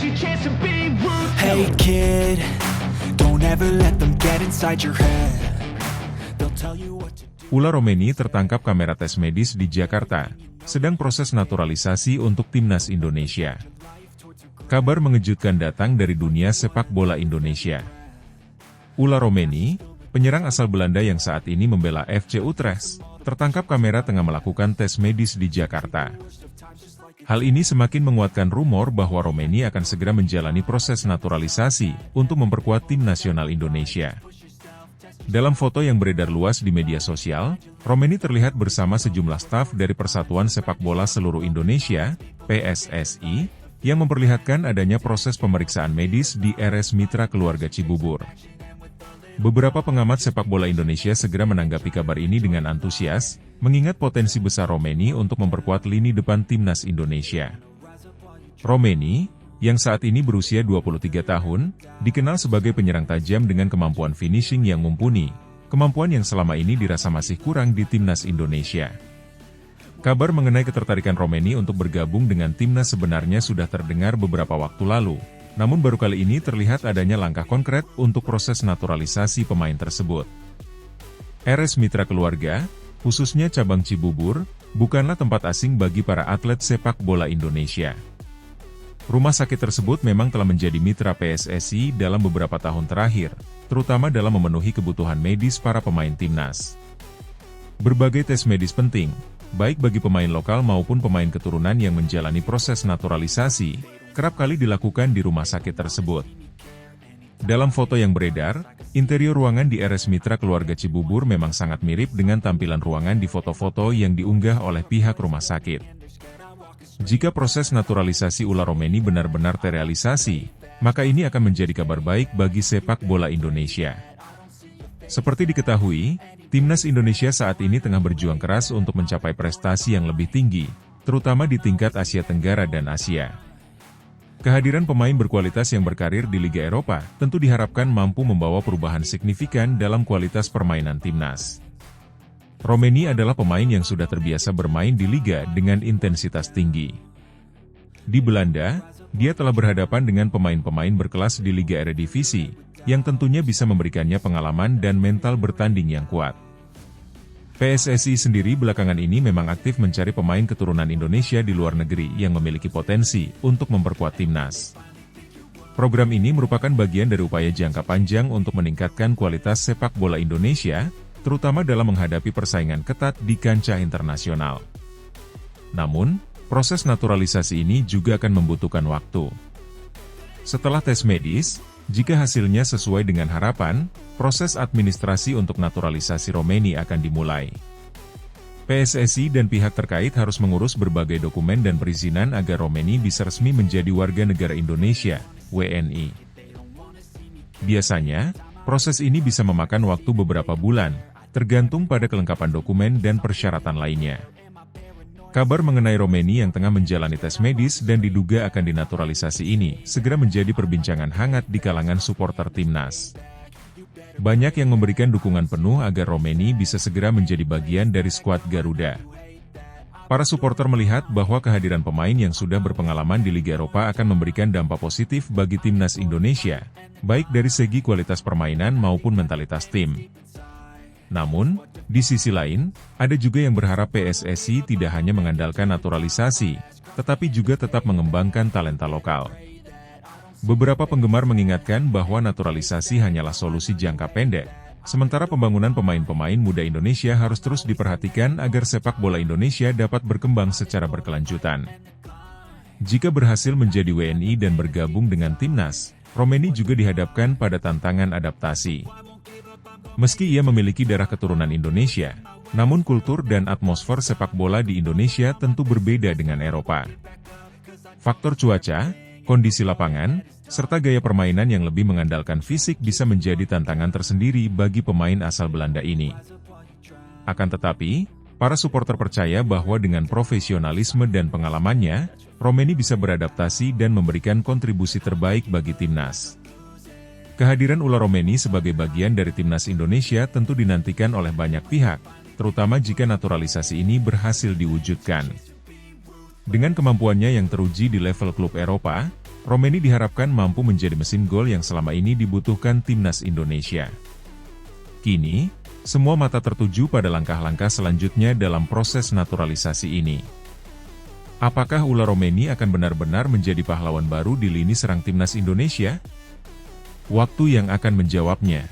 Hey kid, don't ever let them get inside your head. They'll tell you what to do. Ula Romeni tertangkap kamera tes medis di Jakarta, sedang proses naturalisasi untuk timnas Indonesia. Kabar mengejutkan datang dari dunia sepak bola Indonesia. Ula Romeni, penyerang asal Belanda yang saat ini membela FC Utrecht, tertangkap kamera tengah melakukan tes medis di Jakarta. Hal ini semakin menguatkan rumor bahwa Romeni akan segera menjalani proses naturalisasi untuk memperkuat tim nasional Indonesia. Dalam foto yang beredar luas di media sosial, Romeni terlihat bersama sejumlah staf dari Persatuan Sepak Bola Seluruh Indonesia, PSSI, yang memperlihatkan adanya proses pemeriksaan medis di RS Mitra Keluarga Cibubur. Beberapa pengamat sepak bola Indonesia segera menanggapi kabar ini dengan antusias, mengingat potensi besar Romeni untuk memperkuat lini depan timnas Indonesia. Romeni, yang saat ini berusia 23 tahun, dikenal sebagai penyerang tajam dengan kemampuan finishing yang mumpuni, kemampuan yang selama ini dirasa masih kurang di timnas Indonesia. Kabar mengenai ketertarikan Romeni untuk bergabung dengan timnas sebenarnya sudah terdengar beberapa waktu lalu, namun baru kali ini terlihat adanya langkah konkret untuk proses naturalisasi pemain tersebut. RS Mitra Keluarga, khususnya cabang Cibubur, bukanlah tempat asing bagi para atlet sepak bola Indonesia. Rumah sakit tersebut memang telah menjadi mitra PSSI dalam beberapa tahun terakhir, terutama dalam memenuhi kebutuhan medis para pemain timnas. Berbagai tes medis penting, baik bagi pemain lokal maupun pemain keturunan yang menjalani proses naturalisasi, kerap kali dilakukan di rumah sakit tersebut. Dalam foto yang beredar, interior ruangan di RS Mitra Keluarga Cibubur memang sangat mirip dengan tampilan ruangan di foto-foto yang diunggah oleh pihak rumah sakit. Jika proses naturalisasi Ula Romeni benar-benar terrealisasi, maka ini akan menjadi kabar baik bagi sepak bola Indonesia. Seperti diketahui, timnas Indonesia saat ini tengah berjuang keras untuk mencapai prestasi yang lebih tinggi, terutama di tingkat Asia Tenggara dan Asia. Kehadiran pemain berkualitas yang berkarir di Liga Eropa tentu diharapkan mampu membawa perubahan signifikan dalam kualitas permainan timnas. Romeni adalah pemain yang sudah terbiasa bermain di liga dengan intensitas tinggi. Di Belanda, dia telah berhadapan dengan pemain-pemain berkelas di Liga Eredivisie, yang tentunya bisa memberikannya pengalaman dan mental bertanding yang kuat. PSSI sendiri belakangan ini memang aktif mencari pemain keturunan Indonesia di luar negeri yang memiliki potensi untuk memperkuat timnas. Program ini merupakan bagian dari upaya jangka panjang untuk meningkatkan kualitas sepak bola Indonesia, terutama dalam menghadapi persaingan ketat di kancah internasional. Namun, proses naturalisasi ini juga akan membutuhkan waktu. Setelah tes medis, jika hasilnya sesuai dengan harapan, proses administrasi untuk naturalisasi Romeni akan dimulai. PSSI dan pihak terkait harus mengurus berbagai dokumen dan perizinan agar Romeni bisa resmi menjadi warga negara Indonesia, WNI. Biasanya, proses ini bisa memakan waktu beberapa bulan, tergantung pada kelengkapan dokumen dan persyaratan lainnya. Kabar mengenai Romeni yang tengah menjalani tes medis dan diduga akan dinaturalisasi ini segera menjadi perbincangan hangat di kalangan supporter timnas. Banyak yang memberikan dukungan penuh agar Romeni bisa segera menjadi bagian dari skuad Garuda. Para supporter melihat bahwa kehadiran pemain yang sudah berpengalaman di Liga Eropa akan memberikan dampak positif bagi timnas Indonesia, baik dari segi kualitas permainan maupun mentalitas tim. Namun, di sisi lain, ada juga yang berharap PSSI tidak hanya mengandalkan naturalisasi, tetapi juga tetap mengembangkan talenta lokal. Beberapa penggemar mengingatkan bahwa naturalisasi hanyalah solusi jangka pendek, sementara pembangunan pemain-pemain muda Indonesia harus terus diperhatikan agar sepak bola Indonesia dapat berkembang secara berkelanjutan. Jika berhasil menjadi WNI dan bergabung dengan timnas, Romeni juga dihadapkan pada tantangan adaptasi. Meski ia memiliki darah keturunan Indonesia, namun kultur dan atmosfer sepak bola di Indonesia tentu berbeda dengan Eropa. Faktor cuaca, kondisi lapangan, serta gaya permainan yang lebih mengandalkan fisik bisa menjadi tantangan tersendiri bagi pemain asal Belanda ini. Akan tetapi, para supporter percaya bahwa dengan profesionalisme dan pengalamannya, Romeni bisa beradaptasi dan memberikan kontribusi terbaik bagi timnas. Kehadiran Ula Romeni sebagai bagian dari timnas Indonesia tentu dinantikan oleh banyak pihak, terutama jika naturalisasi ini berhasil diwujudkan. Dengan kemampuannya yang teruji di level klub Eropa, Romeni diharapkan mampu menjadi mesin gol yang selama ini dibutuhkan timnas Indonesia. Kini, semua mata tertuju pada langkah-langkah selanjutnya dalam proses naturalisasi ini. Apakah Ula Romeni akan benar-benar menjadi pahlawan baru di lini serang timnas Indonesia? Waktu yang akan menjawabnya.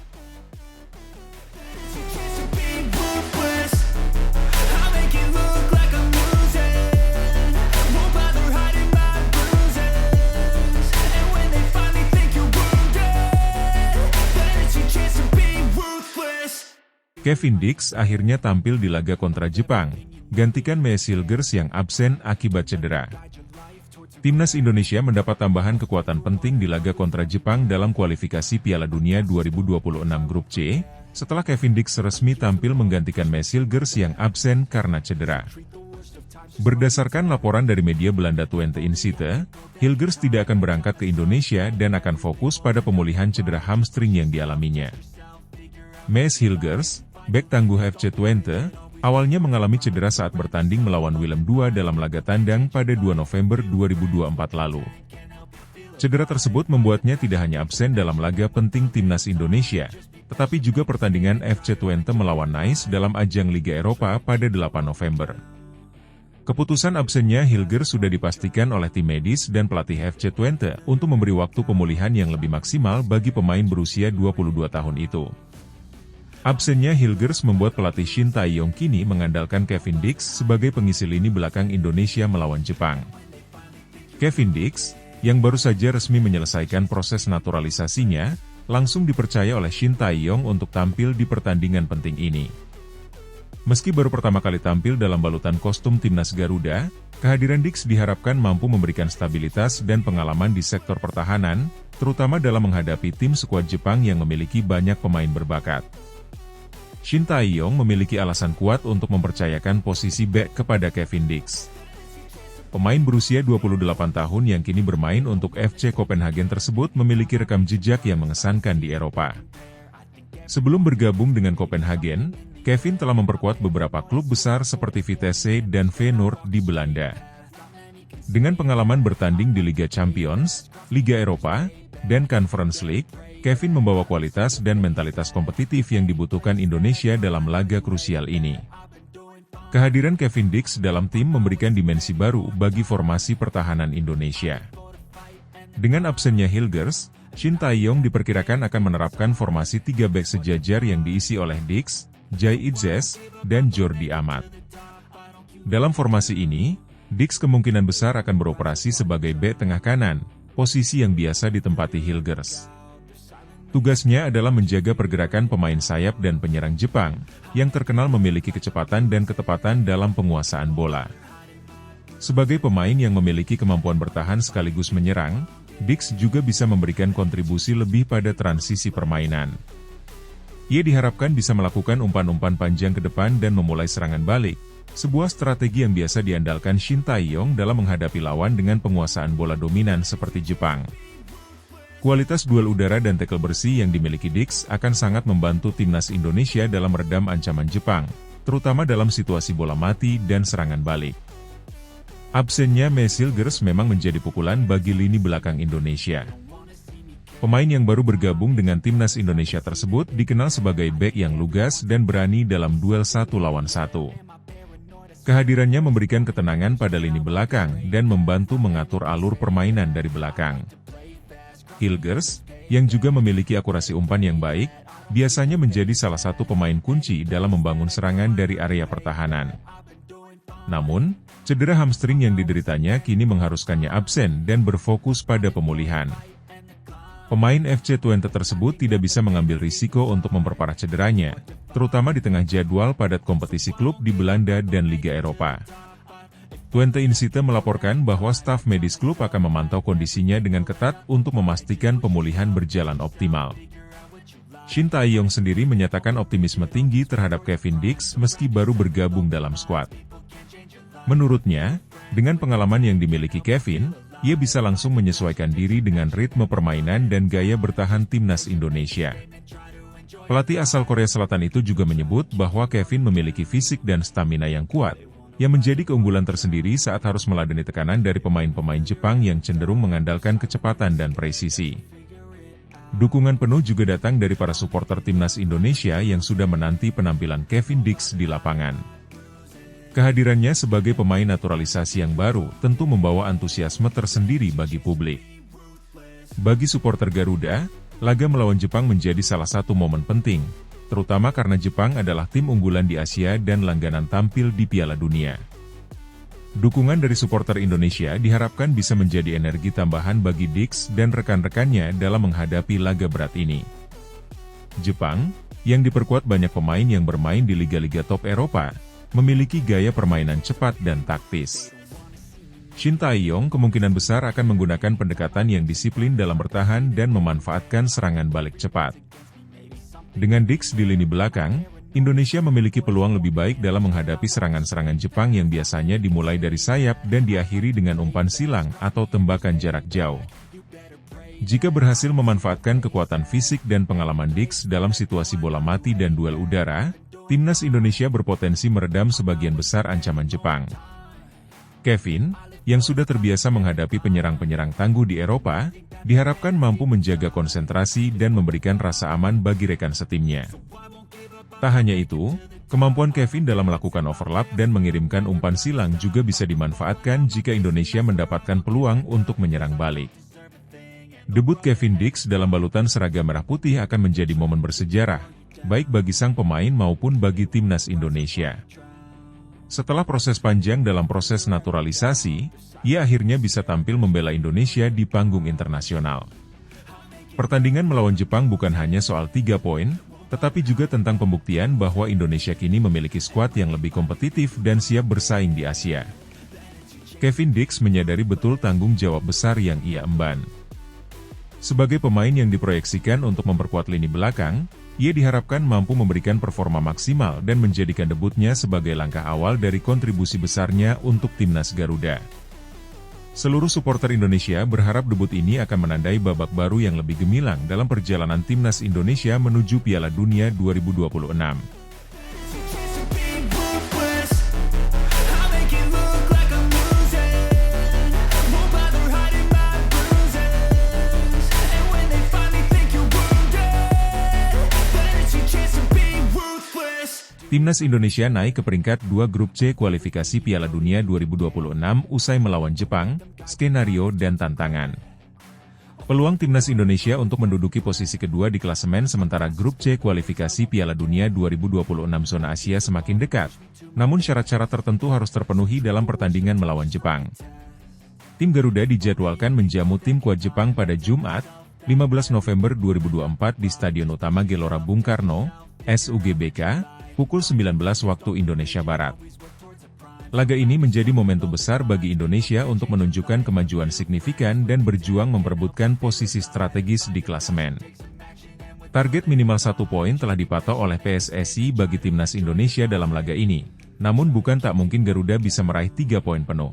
Kevin Dix akhirnya tampil di laga kontra Jepang, gantikan Maes Hilgers yang absen akibat cedera. Timnas Indonesia mendapat tambahan kekuatan penting di laga kontra Jepang dalam kualifikasi Piala Dunia 2026 Grup C, setelah Kevin Dix resmi tampil menggantikan Maes Hilgers yang absen karena cedera. Berdasarkan laporan dari media Belanda Twente Insight, Hilgers tidak akan berangkat ke Indonesia dan akan fokus pada pemulihan cedera hamstring yang dialaminya. Maes Hilgers, bek tangguh FC Twente, awalnya mengalami cedera saat bertanding melawan Willem II dalam laga tandang pada 2 November 2024 lalu. Cedera tersebut membuatnya tidak hanya absen dalam laga penting timnas Indonesia, tetapi juga pertandingan FC Twente melawan Nice dalam ajang Liga Eropa pada 8 November. Keputusan absennya Hilgers sudah dipastikan oleh tim medis dan pelatih FC Twente untuk memberi waktu pemulihan yang lebih maksimal bagi pemain berusia 22 tahun itu. Absennya Hilgers membuat pelatih Shin Tae-yong kini mengandalkan Kevin Dix sebagai pengisi lini belakang Indonesia melawan Jepang. Kevin Dix, yang baru saja resmi menyelesaikan proses naturalisasinya, langsung dipercaya oleh Shin Tae-yong untuk tampil di pertandingan penting ini. Meski baru pertama kali tampil dalam balutan kostum timnas Garuda, kehadiran Dix diharapkan mampu memberikan stabilitas dan pengalaman di sektor pertahanan, terutama dalam menghadapi tim skuad Jepang yang memiliki banyak pemain berbakat. Shin Tae-yong memiliki alasan kuat untuk mempercayakan posisi bek kepada Kevin Dix. Pemain berusia 28 tahun yang kini bermain untuk FC Copenhagen tersebut memiliki rekam jejak yang mengesankan di Eropa. Sebelum bergabung dengan Copenhagen, Kevin telah memperkuat beberapa klub besar seperti Vitesse dan Feyenoord di Belanda. Dengan pengalaman bertanding di Liga Champions, Liga Eropa, dan Conference League, Kevin membawa kualitas dan mentalitas kompetitif yang dibutuhkan Indonesia dalam laga krusial ini. Kehadiran Kevin Dix dalam tim memberikan dimensi baru bagi formasi pertahanan Indonesia. Dengan absennya Hilgers, Shin Tae-yong diperkirakan akan menerapkan formasi 3 bek sejajar yang diisi oleh Dix, Jai Itzes, dan Jordi Amat. Dalam formasi ini, Dix kemungkinan besar akan beroperasi sebagai bek tengah kanan, posisi yang biasa ditempati Hilgers. Tugasnya adalah menjaga pergerakan pemain sayap dan penyerang Jepang, yang terkenal memiliki kecepatan dan ketepatan dalam penguasaan bola. Sebagai pemain yang memiliki kemampuan bertahan sekaligus menyerang, Dix juga bisa memberikan kontribusi lebih pada transisi permainan. Ia diharapkan bisa melakukan umpan-umpan panjang ke depan dan memulai serangan balik, sebuah strategi yang biasa diandalkan Shin Tae-yong dalam menghadapi lawan dengan penguasaan bola dominan seperti Jepang. Kualitas duel udara dan tackle bersih yang dimiliki Dix akan sangat membantu timnas Indonesia dalam meredam ancaman Jepang, terutama dalam situasi bola mati dan serangan balik. Absennya Maes Hilgers memang menjadi pukulan bagi lini belakang Indonesia. Pemain yang baru bergabung dengan timnas Indonesia tersebut dikenal sebagai bek yang lugas dan berani dalam duel 1 lawan 1. Kehadirannya memberikan ketenangan pada lini belakang dan membantu mengatur alur permainan dari belakang. Hilgers, yang juga memiliki akurasi umpan yang baik, biasanya menjadi salah satu pemain kunci dalam membangun serangan dari area pertahanan. Namun, cedera hamstring yang dideritanya kini mengharuskannya absen dan berfokus pada pemulihan. Pemain FC Twente tersebut tidak bisa mengambil risiko untuk memperparah cederanya, terutama di tengah jadwal padat kompetisi klub di Belanda dan Liga Eropa. Twente Insight melaporkan bahwa staf medis klub akan memantau kondisinya dengan ketat untuk memastikan pemulihan berjalan optimal. Shin Tae-yong sendiri menyatakan optimisme tinggi terhadap Kevin Dix meski baru bergabung dalam skuad. Menurutnya, dengan pengalaman yang dimiliki Kevin, ia bisa langsung menyesuaikan diri dengan ritme permainan dan gaya bertahan timnas Indonesia. Pelatih asal Korea Selatan itu juga menyebut bahwa Kevin memiliki fisik dan stamina yang kuat, yang menjadi keunggulan tersendiri saat harus meladeni tekanan dari pemain-pemain Jepang yang cenderung mengandalkan kecepatan dan presisi. Dukungan penuh juga datang dari para supporter timnas Indonesia yang sudah menanti penampilan Kevin Dix di lapangan. Kehadirannya sebagai pemain naturalisasi yang baru tentu membawa antusiasme tersendiri bagi publik. Bagi supporter Garuda, laga melawan Jepang menjadi salah satu momen penting, terutama karena Jepang adalah tim unggulan di Asia dan langganan tampil di Piala Dunia. Dukungan dari supporter Indonesia diharapkan bisa menjadi energi tambahan bagi Dix dan rekan-rekannya dalam menghadapi laga berat ini. Jepang, yang diperkuat banyak pemain yang bermain di liga-liga top Eropa, memiliki gaya permainan cepat dan taktis. Shin Tae-yong kemungkinan besar akan menggunakan pendekatan yang disiplin dalam bertahan dan memanfaatkan serangan balik cepat. Dengan Dix di lini belakang, Indonesia memiliki peluang lebih baik dalam menghadapi serangan-serangan Jepang yang biasanya dimulai dari sayap dan diakhiri dengan umpan silang atau tembakan jarak jauh. Jika berhasil memanfaatkan kekuatan fisik dan pengalaman Dix dalam situasi bola mati dan duel udara, timnas Indonesia berpotensi meredam sebagian besar ancaman Jepang. Kevin, yang sudah terbiasa menghadapi penyerang-penyerang tangguh di Eropa, diharapkan mampu menjaga konsentrasi dan memberikan rasa aman bagi rekan setimnya. Tak hanya itu, kemampuan Kevin dalam melakukan overlap dan mengirimkan umpan silang juga bisa dimanfaatkan jika Indonesia mendapatkan peluang untuk menyerang balik. Debut Kevin Dix dalam balutan seragam merah putih akan menjadi momen bersejarah, baik bagi sang pemain maupun bagi timnas Indonesia. Setelah proses panjang dalam proses naturalisasi, ia akhirnya bisa tampil membela Indonesia di panggung internasional. Pertandingan melawan Jepang bukan hanya soal 3 poin, tetapi juga tentang pembuktian bahwa Indonesia kini memiliki skuad yang lebih kompetitif dan siap bersaing di Asia. Kevin Dix menyadari betul tanggung jawab besar yang ia emban. Sebagai pemain yang diproyeksikan untuk memperkuat lini belakang, ia diharapkan mampu memberikan performa maksimal dan menjadikan debutnya sebagai langkah awal dari kontribusi besarnya untuk timnas Garuda. Seluruh supporter Indonesia berharap debut ini akan menandai babak baru yang lebih gemilang dalam perjalanan timnas Indonesia menuju Piala Dunia 2026. Timnas Indonesia naik ke peringkat 2 grup C kualifikasi Piala Dunia 2026 usai melawan Jepang, skenario dan tantangan. Peluang timnas Indonesia untuk menduduki posisi kedua di klasemen sementara grup C kualifikasi Piala Dunia 2026 zona Asia semakin dekat, namun syarat-syarat tertentu harus terpenuhi dalam pertandingan melawan Jepang. Tim Garuda dijadwalkan menjamu tim kuat Jepang pada Jumat, 15 November 2024 di Stadion Utama Gelora Bung Karno, SUGBK, pukul 19 waktu Indonesia Barat. Laga ini menjadi momentum besar bagi Indonesia untuk menunjukkan kemajuan signifikan dan berjuang memperebutkan posisi strategis di klasemen. Target minimal 1 poin telah dipatok oleh PSSI bagi timnas Indonesia dalam laga ini, namun bukan tak mungkin Garuda bisa meraih 3 poin penuh.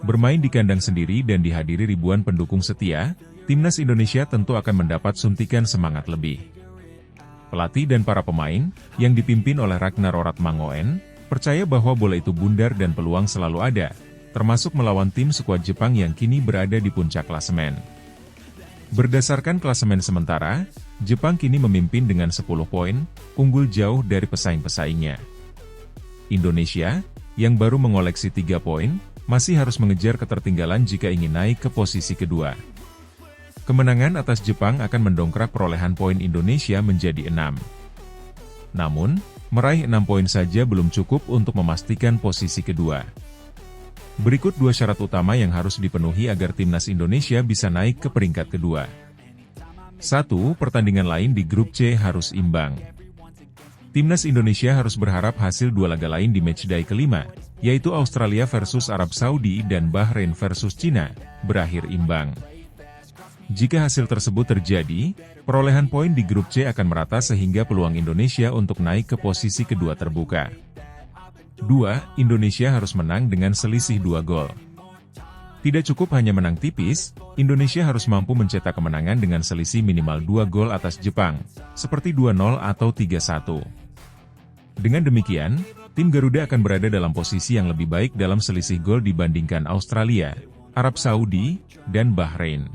Bermain di kandang sendiri dan dihadiri ribuan pendukung setia, timnas Indonesia tentu akan mendapat suntikan semangat lebih. Pelatih dan para pemain, yang dipimpin oleh Ragnar Oratmangoen, percaya bahwa bola itu bundar dan peluang selalu ada, termasuk melawan tim skuad Jepang yang kini berada di puncak klasemen. Berdasarkan klasemen sementara, Jepang kini memimpin dengan 10 poin, unggul jauh dari pesaing-pesaingnya. Indonesia, yang baru mengoleksi 3 poin, masih harus mengejar ketertinggalan jika ingin naik ke posisi kedua. Kemenangan atas Jepang akan mendongkrak perolehan poin Indonesia menjadi 6. Namun, meraih 6 poin saja belum cukup untuk memastikan posisi kedua. Berikut 2 syarat utama yang harus dipenuhi agar timnas Indonesia bisa naik ke peringkat kedua. 1. Pertandingan lain di grup C harus imbang. Timnas Indonesia harus berharap hasil 2 laga lain di matchday kelima, yaitu Australia versus Arab Saudi dan Bahrain versus Cina, berakhir imbang. Jika hasil tersebut terjadi, perolehan poin di grup C akan merata sehingga peluang Indonesia untuk naik ke posisi kedua terbuka. 2. Indonesia harus menang dengan selisih 2 gol. Tidak cukup hanya menang tipis, Indonesia harus mampu mencetak kemenangan dengan selisih minimal 2 gol atas Jepang, seperti 2-0 atau 3-1. Dengan demikian, tim Garuda akan berada dalam posisi yang lebih baik dalam selisih gol dibandingkan Australia, Arab Saudi, dan Bahrain.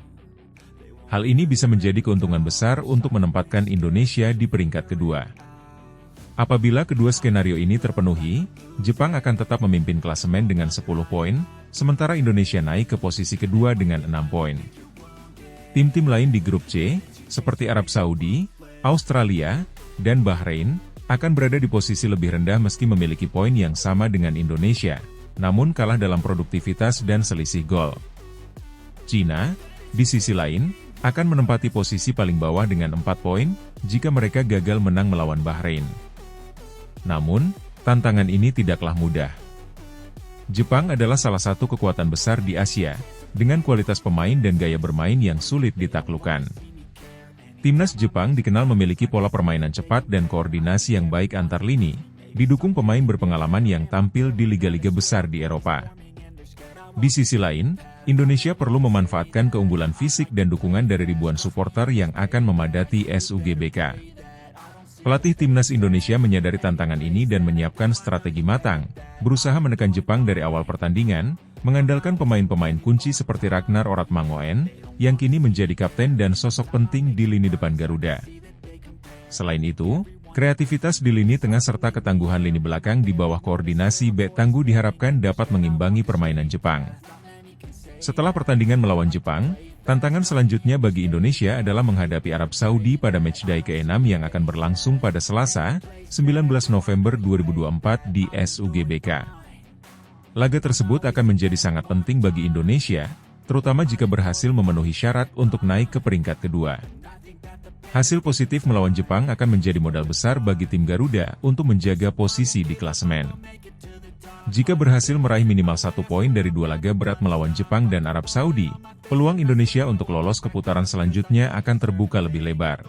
Hal ini bisa menjadi keuntungan besar untuk menempatkan Indonesia di peringkat kedua. Apabila kedua skenario ini terpenuhi, Jepang akan tetap memimpin klasemen dengan 10 poin, sementara Indonesia naik ke posisi kedua dengan 6 poin. Tim-tim lain di grup C, seperti Arab Saudi, Australia, dan Bahrain, akan berada di posisi lebih rendah meski memiliki poin yang sama dengan Indonesia, namun kalah dalam produktivitas dan selisih gol. Cina, di sisi lain, akan menempati posisi paling bawah dengan 4 poin, jika mereka gagal menang melawan Bahrain. Namun, tantangan ini tidaklah mudah. Jepang adalah salah satu kekuatan besar di Asia, dengan kualitas pemain dan gaya bermain yang sulit ditaklukkan. Timnas Jepang dikenal memiliki pola permainan cepat dan koordinasi yang baik antar lini, didukung pemain berpengalaman yang tampil di liga-liga besar di Eropa. Di sisi lain, Indonesia perlu memanfaatkan keunggulan fisik dan dukungan dari ribuan supporter yang akan memadati SUGBK. Pelatih Timnas Indonesia menyadari tantangan ini dan menyiapkan strategi matang, berusaha menekan Jepang dari awal pertandingan, mengandalkan pemain-pemain kunci seperti Ragnar Oratmangoen, yang kini menjadi kapten dan sosok penting di lini depan Garuda. Selain itu, kreativitas di lini tengah serta ketangguhan lini belakang di bawah koordinasi bek tangguh diharapkan dapat mengimbangi permainan Jepang. Setelah pertandingan melawan Jepang, tantangan selanjutnya bagi Indonesia adalah menghadapi Arab Saudi pada matchday ke-6 yang akan berlangsung pada Selasa, 19 November 2024 di SUGBK. Laga tersebut akan menjadi sangat penting bagi Indonesia, terutama jika berhasil memenuhi syarat untuk naik ke peringkat kedua. Hasil positif melawan Jepang akan menjadi modal besar bagi tim Garuda untuk menjaga posisi di klasemen. Jika berhasil meraih minimal 1 poin dari 2 laga berat melawan Jepang dan Arab Saudi, peluang Indonesia untuk lolos ke putaran selanjutnya akan terbuka lebih lebar.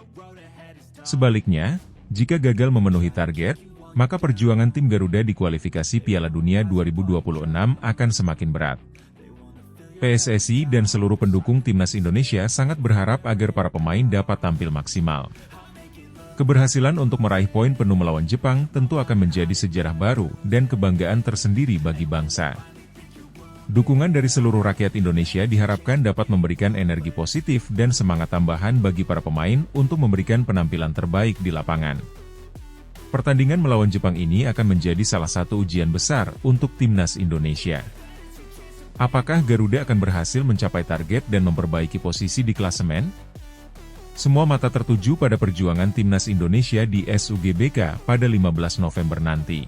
Sebaliknya, jika gagal memenuhi target, maka perjuangan tim Garuda di kualifikasi Piala Dunia 2026 akan semakin berat. PSSI dan seluruh pendukung Timnas Indonesia sangat berharap agar para pemain dapat tampil maksimal. Keberhasilan untuk meraih poin penuh melawan Jepang tentu akan menjadi sejarah baru dan kebanggaan tersendiri bagi bangsa. Dukungan dari seluruh rakyat Indonesia diharapkan dapat memberikan energi positif dan semangat tambahan bagi para pemain untuk memberikan penampilan terbaik di lapangan. Pertandingan melawan Jepang ini akan menjadi salah satu ujian besar untuk Timnas Indonesia. Apakah Garuda akan berhasil mencapai target dan memperbaiki posisi di klasemen? Semua mata tertuju pada perjuangan Timnas Indonesia di SUGBK pada 15 November nanti.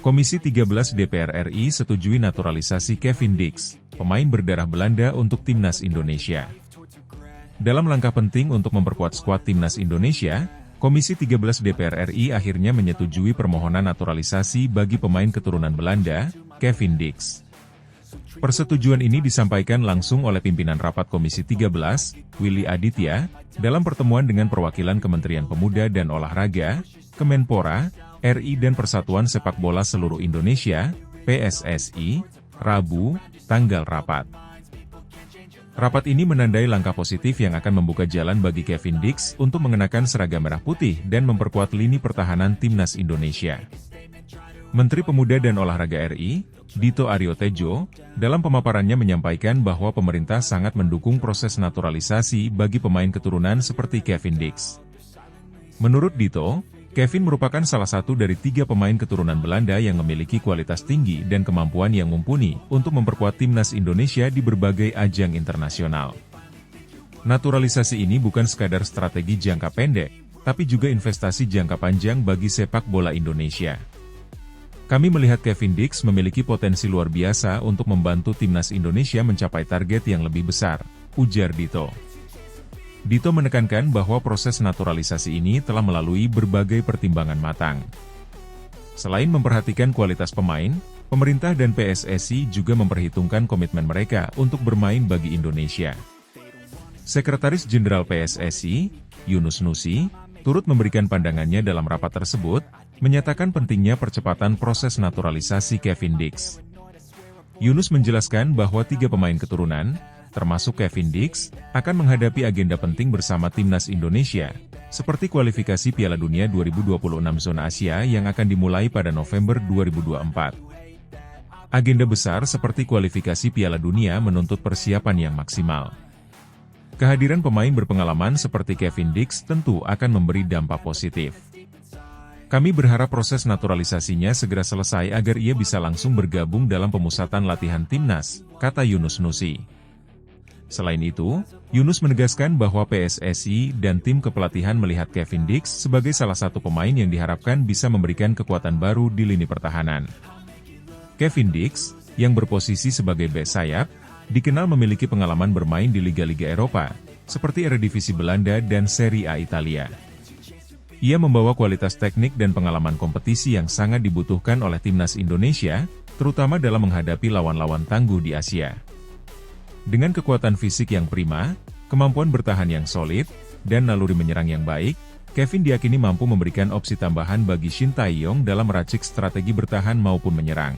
Komisi 13 DPR RI setujui naturalisasi Kevin Dix, pemain berdarah Belanda untuk Timnas Indonesia. Dalam langkah penting untuk memperkuat skuad Timnas Indonesia, Komisi 13 DPR RI akhirnya menyetujui permohonan naturalisasi bagi pemain keturunan Belanda, Kevin Dix. Persetujuan ini disampaikan langsung oleh pimpinan rapat Komisi 13, Willy Aditya, dalam pertemuan dengan perwakilan Kementerian Pemuda dan Olahraga, Kemenpora, RI dan Persatuan Sepak Bola Seluruh Indonesia, PSSI, Rabu, tanggal rapat. Rapat ini menandai langkah positif yang akan membuka jalan bagi Kevin Dix untuk mengenakan seragam merah putih dan memperkuat lini pertahanan Timnas Indonesia. Menteri Pemuda dan Olahraga RI, Dito Aryo Tejo, dalam pemaparannya menyampaikan bahwa pemerintah sangat mendukung proses naturalisasi bagi pemain keturunan seperti Kevin Dix. Menurut Dito, Kevin merupakan salah satu dari 3 pemain keturunan Belanda yang memiliki kualitas tinggi dan kemampuan yang mumpuni untuk memperkuat Timnas Indonesia di berbagai ajang internasional. Naturalisasi ini bukan sekadar strategi jangka pendek, tapi juga investasi jangka panjang bagi sepak bola Indonesia. Kami melihat Kevin Dix memiliki potensi luar biasa untuk membantu Timnas Indonesia mencapai target yang lebih besar, ujar Dito. Dito menekankan bahwa proses naturalisasi ini telah melalui berbagai pertimbangan matang. Selain memperhatikan kualitas pemain, pemerintah dan PSSI juga memperhitungkan komitmen mereka untuk bermain bagi Indonesia. Sekretaris Jenderal PSSI, Yunus Nusi, turut memberikan pandangannya dalam rapat tersebut, menyatakan pentingnya percepatan proses naturalisasi Kevin Dix. Yunus menjelaskan bahwa 3 pemain keturunan, termasuk Kevin Dix, akan menghadapi agenda penting bersama timnas Indonesia, seperti kualifikasi Piala Dunia 2026 zona Asia yang akan dimulai pada November 2024. Agenda besar seperti kualifikasi Piala Dunia menuntut persiapan yang maksimal. Kehadiran pemain berpengalaman seperti Kevin Dix tentu akan memberi dampak positif. Kami berharap proses naturalisasinya segera selesai agar ia bisa langsung bergabung dalam pemusatan latihan timnas, kata Yunus Nusi. Selain itu, Yunus menegaskan bahwa PSSI dan tim kepelatihan melihat Kevin Dix sebagai salah satu pemain yang diharapkan bisa memberikan kekuatan baru di lini pertahanan. Kevin Dix, yang berposisi sebagai bek sayap, dikenal memiliki pengalaman bermain di liga-liga Eropa, seperti Eredivisie Belanda dan Serie A Italia. Ia membawa kualitas teknik dan pengalaman kompetisi yang sangat dibutuhkan oleh timnas Indonesia, terutama dalam menghadapi lawan-lawan tangguh di Asia. Dengan kekuatan fisik yang prima, kemampuan bertahan yang solid, dan naluri menyerang yang baik, Kevin diyakini mampu memberikan opsi tambahan bagi Shin Tae-yong dalam meracik strategi bertahan maupun menyerang.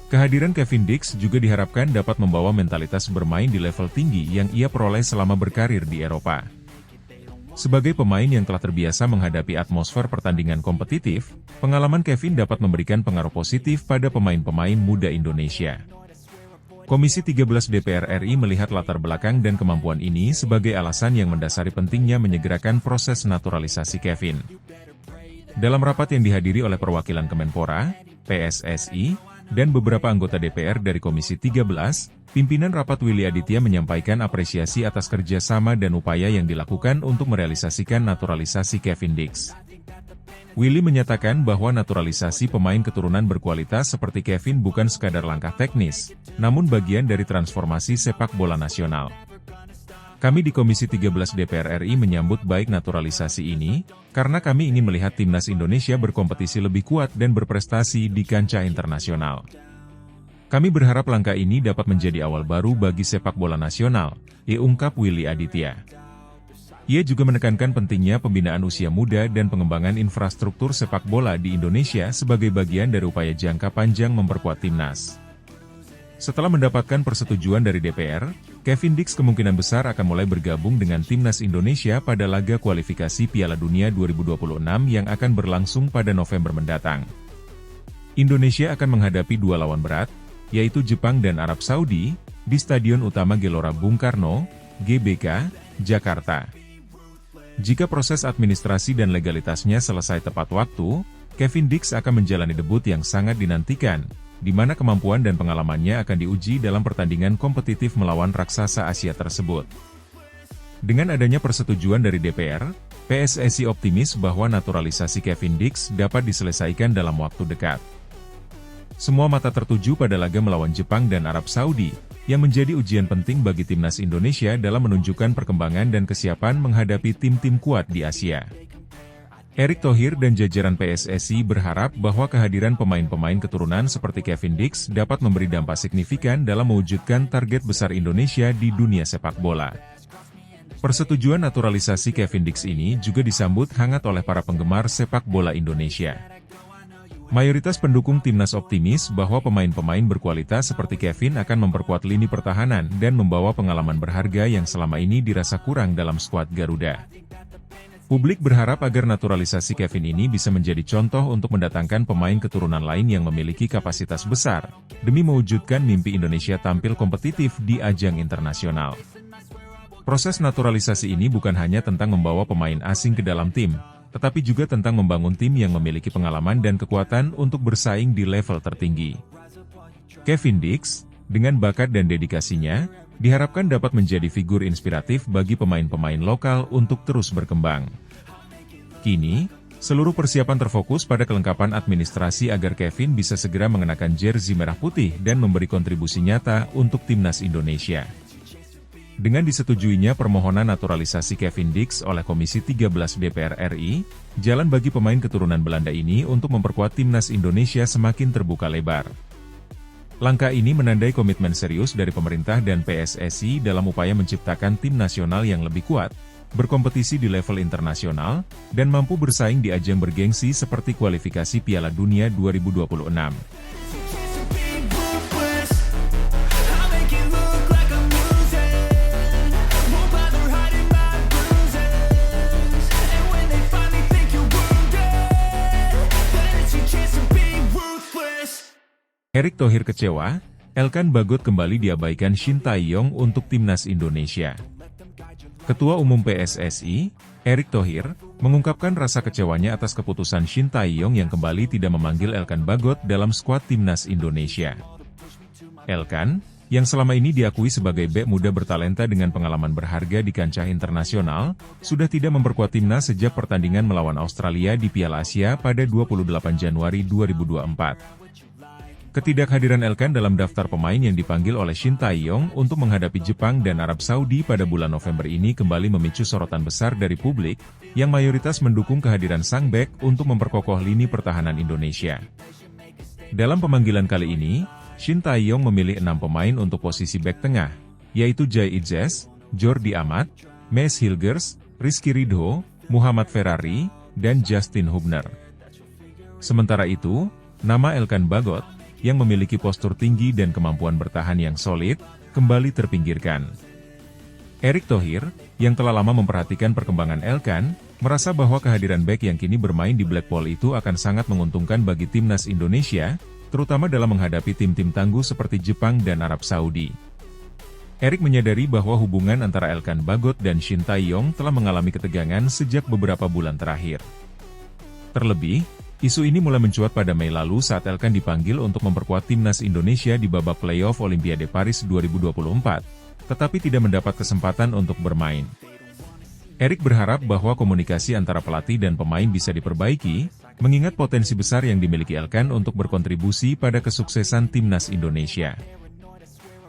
Kehadiran Kevin Dix juga diharapkan dapat membawa mentalitas bermain di level tinggi yang ia peroleh selama berkarir di Eropa. Sebagai pemain yang telah terbiasa menghadapi atmosfer pertandingan kompetitif, pengalaman Kevin dapat memberikan pengaruh positif pada pemain-pemain muda Indonesia. Komisi 13 DPR RI melihat latar belakang dan kemampuan ini sebagai alasan yang mendasari pentingnya menyegerakan proses naturalisasi Kevin. Dalam rapat yang dihadiri oleh perwakilan Kemenpora, PSSI, dan beberapa anggota DPR dari Komisi 13, pimpinan rapat Willy Aditya menyampaikan apresiasi atas kerjasama dan upaya yang dilakukan untuk merealisasikan naturalisasi Kevin Dix. Willy menyatakan bahwa naturalisasi pemain keturunan berkualitas seperti Kevin bukan sekadar langkah teknis, namun bagian dari transformasi sepak bola nasional. Kami di Komisi 13 DPR RI menyambut baik naturalisasi ini, karena kami ingin melihat timnas Indonesia berkompetisi lebih kuat dan berprestasi di kancah internasional. Kami berharap langkah ini dapat menjadi awal baru bagi sepak bola nasional, ungkap Willy Aditya. Ia juga menekankan pentingnya pembinaan usia muda dan pengembangan infrastruktur sepak bola di Indonesia sebagai bagian dari upaya jangka panjang memperkuat timnas. Setelah mendapatkan persetujuan dari DPR, Kevin Dix kemungkinan besar akan mulai bergabung dengan timnas Indonesia pada laga kualifikasi Piala Dunia 2026 yang akan berlangsung pada November mendatang. Indonesia akan menghadapi 2 lawan berat, yaitu Jepang dan Arab Saudi, di Stadion Utama Gelora Bung Karno, GBK, Jakarta. Jika proses administrasi dan legalitasnya selesai tepat waktu, Kevin Dix akan menjalani debut yang sangat dinantikan, di mana kemampuan dan pengalamannya akan diuji dalam pertandingan kompetitif melawan raksasa Asia tersebut. Dengan adanya persetujuan dari DPR, PSSI optimis bahwa naturalisasi Kevin Dix dapat diselesaikan dalam waktu dekat. Semua mata tertuju pada laga melawan Jepang dan Arab Saudi, yang menjadi ujian penting bagi timnas Indonesia dalam menunjukkan perkembangan dan kesiapan menghadapi tim-tim kuat di Asia. Erick Thohir dan jajaran PSSI berharap bahwa kehadiran pemain-pemain keturunan seperti Kevin Dix dapat memberi dampak signifikan dalam mewujudkan target besar Indonesia di dunia sepak bola. Persetujuan naturalisasi Kevin Dix ini juga disambut hangat oleh para penggemar sepak bola Indonesia. Mayoritas pendukung timnas optimis bahwa pemain-pemain berkualitas seperti Kevin akan memperkuat lini pertahanan dan membawa pengalaman berharga yang selama ini dirasa kurang dalam skuad Garuda. Publik berharap agar naturalisasi Kevin ini bisa menjadi contoh untuk mendatangkan pemain keturunan lain yang memiliki kapasitas besar, demi mewujudkan mimpi Indonesia tampil kompetitif di ajang internasional. Proses naturalisasi ini bukan hanya tentang membawa pemain asing ke dalam tim, tetapi juga tentang membangun tim yang memiliki pengalaman dan kekuatan untuk bersaing di level tertinggi. Kevin Dix, dengan bakat dan dedikasinya, diharapkan dapat menjadi figur inspiratif bagi pemain-pemain lokal untuk terus berkembang. Kini, seluruh persiapan terfokus pada kelengkapan administrasi agar Kevin bisa segera mengenakan jersey merah putih dan memberi kontribusi nyata untuk timnas Indonesia. Dengan disetujuinya permohonan naturalisasi Kevin Dix oleh Komisi 13 DPR RI, jalan bagi pemain keturunan Belanda ini untuk memperkuat timnas Indonesia semakin terbuka lebar. Langkah ini menandai komitmen serius dari pemerintah dan PSSI dalam upaya menciptakan tim nasional yang lebih kuat, berkompetisi di level internasional, dan mampu bersaing di ajang bergengsi seperti kualifikasi Piala Dunia 2026. Erick Thohir kecewa, Elkan Bagot kembali diabaikan Shin Tae-yong untuk timnas Indonesia. Ketua Umum PSSI, Erick Thohir, mengungkapkan rasa kecewanya atas keputusan Shin Tae-yong yang kembali tidak memanggil Elkan Bagot dalam skuad timnas Indonesia. Elkan, yang selama ini diakui sebagai bek muda bertalenta dengan pengalaman berharga di kancah internasional, sudah tidak memperkuat timnas sejak pertandingan melawan Australia di Piala Asia pada 28 Januari 2024. Ketidakhadiran Elkan dalam daftar pemain yang dipanggil oleh Shin Tae-yong untuk menghadapi Jepang dan Arab Saudi pada bulan November ini kembali memicu sorotan besar dari publik, yang mayoritas mendukung kehadiran sang bek untuk memperkokoh lini pertahanan Indonesia. Dalam pemanggilan kali ini, Shin Tae-yong memilih 6 pemain untuk posisi bek tengah, yaitu Jai Idzes, Jordi Amat, Mees Hilgers, Rizky Ridho, Muhammad Ferrari, dan Justin Hubner. Sementara itu, nama Elkan Bagot, yang memiliki postur tinggi dan kemampuan bertahan yang solid, kembali terpinggirkan. Erick Thohir, yang telah lama memperhatikan perkembangan Elkan, merasa bahwa kehadiran bek yang kini bermain di Blackpool itu akan sangat menguntungkan bagi timnas Indonesia, terutama dalam menghadapi tim-tim tangguh seperti Jepang dan Arab Saudi. Erick menyadari bahwa hubungan antara Elkan Bagot dan Shin Tae-yong telah mengalami ketegangan sejak beberapa bulan terakhir. Terlebih, isu ini mulai mencuat pada Mei lalu saat Elkan dipanggil untuk memperkuat timnas Indonesia di babak playoff Olimpiade Paris 2024, tetapi tidak mendapat kesempatan untuk bermain. Erick berharap bahwa komunikasi antara pelatih dan pemain bisa diperbaiki, mengingat potensi besar yang dimiliki Elkan untuk berkontribusi pada kesuksesan timnas Indonesia.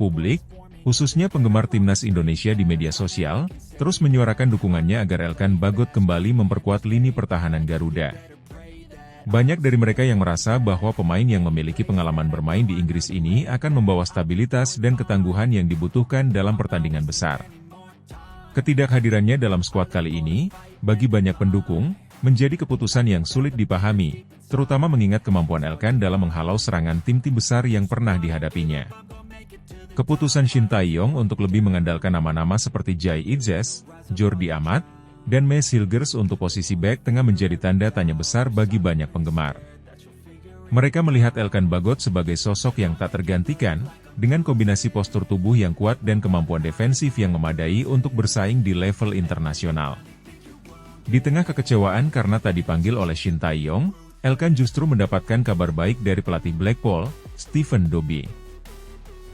Publik, khususnya penggemar timnas Indonesia di media sosial, terus menyuarakan dukungannya agar Elkan Bagot kembali memperkuat lini pertahanan Garuda. Banyak dari mereka yang merasa bahwa pemain yang memiliki pengalaman bermain di Inggris ini akan membawa stabilitas dan ketangguhan yang dibutuhkan dalam pertandingan besar. Ketidakhadirannya dalam skuad kali ini, bagi banyak pendukung, menjadi keputusan yang sulit dipahami, terutama mengingat kemampuan Elkan dalam menghalau serangan tim-tim besar yang pernah dihadapinya. Keputusan Shin Tae-yong untuk lebih mengandalkan nama-nama seperti Jai Idzes, Jordi Amat, dan Mees Hilgers untuk posisi bek tengah menjadi tanda tanya besar bagi banyak penggemar. Mereka melihat Elkan Bagot sebagai sosok yang tak tergantikan, dengan kombinasi postur tubuh yang kuat dan kemampuan defensif yang memadai untuk bersaing di level internasional. Di tengah kekecewaan karena tak dipanggil oleh Shin Tae-yong, Elkan justru mendapatkan kabar baik dari pelatih Blackpool, Stephen Dobbie.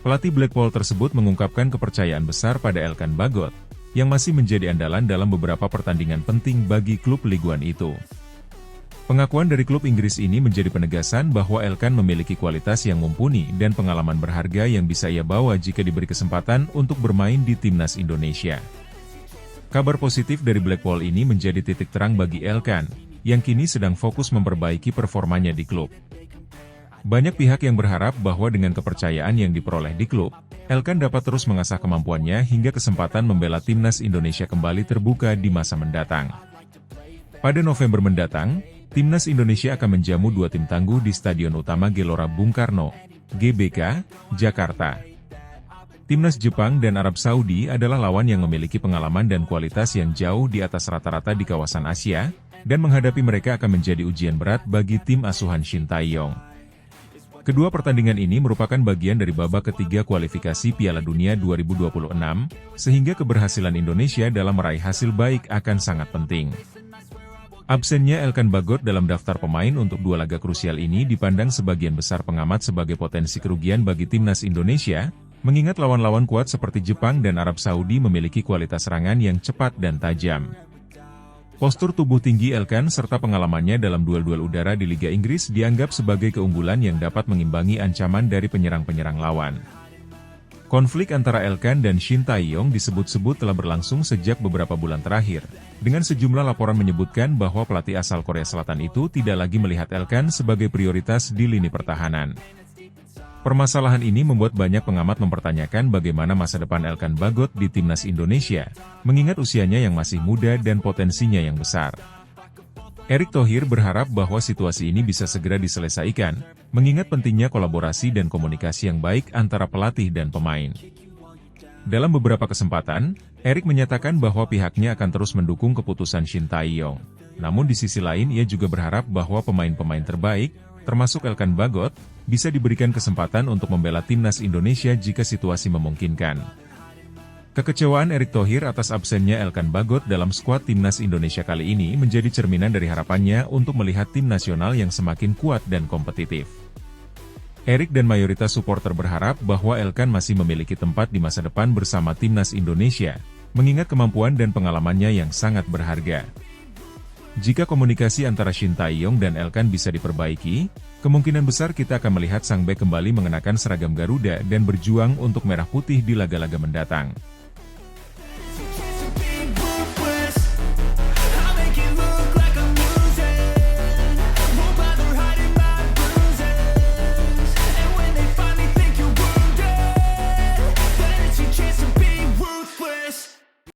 Pelatih Blackpool tersebut mengungkapkan kepercayaan besar pada Elkan Bagot, yang masih menjadi andalan dalam beberapa pertandingan penting bagi klub Ligue 1 itu. Pengakuan dari klub Inggris ini menjadi penegasan bahwa Elkan memiliki kualitas yang mumpuni dan pengalaman berharga yang bisa ia bawa jika diberi kesempatan untuk bermain di timnas Indonesia. Kabar positif dari Blackpool ini menjadi titik terang bagi Elkan, yang kini sedang fokus memperbaiki performanya di klub. Banyak pihak yang berharap bahwa dengan kepercayaan yang diperoleh di klub, Elkan dapat terus mengasah kemampuannya hingga kesempatan membela timnas Indonesia kembali terbuka di masa mendatang. Pada November mendatang, timnas Indonesia akan menjamu 2 tim tangguh di Stadion Utama Gelora Bung Karno, GBK, Jakarta. Timnas Jepang dan Arab Saudi adalah lawan yang memiliki pengalaman dan kualitas yang jauh di atas rata-rata di kawasan Asia, dan menghadapi mereka akan menjadi ujian berat bagi tim asuhan Shin Tae-yong. Kedua pertandingan ini merupakan bagian dari babak ketiga kualifikasi Piala Dunia 2026, sehingga keberhasilan Indonesia dalam meraih hasil baik akan sangat penting. Absennya Elkan Bagot dalam daftar pemain untuk 2 laga krusial ini dipandang sebagian besar pengamat sebagai potensi kerugian bagi timnas Indonesia, mengingat lawan-lawan kuat seperti Jepang dan Arab Saudi memiliki kualitas serangan yang cepat dan tajam. Postur tubuh tinggi Elkan serta pengalamannya dalam duel-duel udara di Liga Inggris dianggap sebagai keunggulan yang dapat mengimbangi ancaman dari penyerang-penyerang lawan. Konflik antara Elkan dan Shin Tae-yong disebut-sebut telah berlangsung sejak beberapa bulan terakhir, dengan sejumlah laporan menyebutkan bahwa pelatih asal Korea Selatan itu tidak lagi melihat Elkan sebagai prioritas di lini pertahanan. Permasalahan ini membuat banyak pengamat mempertanyakan bagaimana masa depan Elkan Bagot di timnas Indonesia, mengingat usianya yang masih muda dan potensinya yang besar. Erick Thohir berharap bahwa situasi ini bisa segera diselesaikan, mengingat pentingnya kolaborasi dan komunikasi yang baik antara pelatih dan pemain. Dalam beberapa kesempatan, Erick menyatakan bahwa pihaknya akan terus mendukung keputusan Shin Tae-yong. Namun di sisi lain ia juga berharap bahwa pemain-pemain terbaik, termasuk Elkan Bagot, bisa diberikan kesempatan untuk membela timnas Indonesia jika situasi memungkinkan. Kekecewaan Erick Thohir atas absennya Elkan Bagot dalam skuad timnas Indonesia kali ini menjadi cerminan dari harapannya untuk melihat tim nasional yang semakin kuat dan kompetitif. Erick dan mayoritas supporter berharap bahwa Elkan masih memiliki tempat di masa depan bersama timnas Indonesia, mengingat kemampuan dan pengalamannya yang sangat berharga. Jika komunikasi antara Shin Tae-yong dan Elkan bisa diperbaiki, kemungkinan besar kita akan melihat sang bek kembali mengenakan seragam Garuda dan berjuang untuk merah putih di laga-laga mendatang.